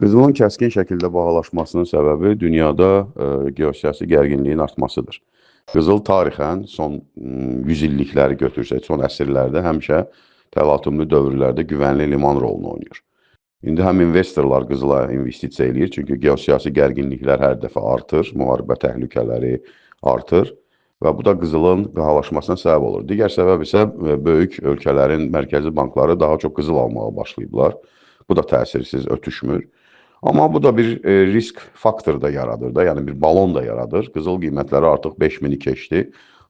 Qızılın kəskin şəkildə bahalaşmasının səbəbi dünyada geosiyasi gərginliyin artmasıdır. Qızıl tarixən son 100 illikləri götürsək, son əsrlərdə həmişə təlatümlü dövrlərdə güvənli liman rolunu oynayır. İndi həm investorlar qızıla investisiya eləyir, çünki geosiyasi gərginliklər hər dəfə artır, müharibə təhlükələri artır və bu da qızılın bahalaşmasına səbəb olur. Digər səbəb isə böyük ölkələrin mərkəzi bankları daha çox qızıl almağa başlayıblar. Bu da təsirsiz ötüşmür. Amma bu da bir risk faktoru da yaradır da, yəni bir balon da yaradır. Qızıl qiymətləri artıq 5000-i keçdi.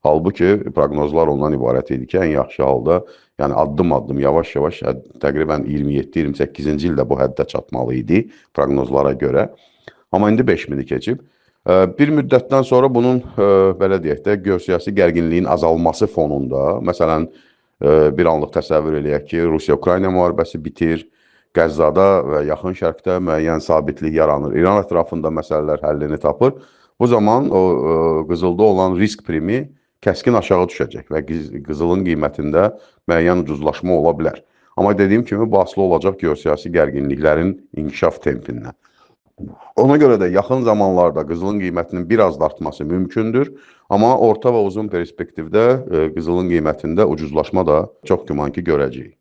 Halbuki proqnozlar ondan ibarət idi ki, ən yaxşı halda, yəni addım-addım, yavaş-yavaş təqribən 27-28-ci ildə bu həddə çatmalı idi proqnozlara görə. Amma indi 5000-i keçib. Bir müddətdən sonra bunun, belə deyək də, geosiyasi gərginliyin azalması fonunda, məsələn, bir anlıq təsəvvür eləyək ki, Rusiya-Ukrayna müharibəsi bitir, Qəzzada və Yaxın Şərqdə müəyyən sabitlik yaranır. İran ətrafında məsələlər həllini tapır. Bu zaman o qızılda olan risk primi kəskin aşağı düşəcək və qızılın qiymətində müəyyən ucuzlaşma ola bilər. Amma dediyim kimi, bu asılı olacaq geosiyasi gərginliklərin inkişaf tempindən. Ona görə də yaxın zamanlarda qızılın qiymətinin biraz da artması mümkündür. Amma orta və uzun perspektivdə qızılın qiymətində ucuzlaşma da çox güman ki, görəcəyik.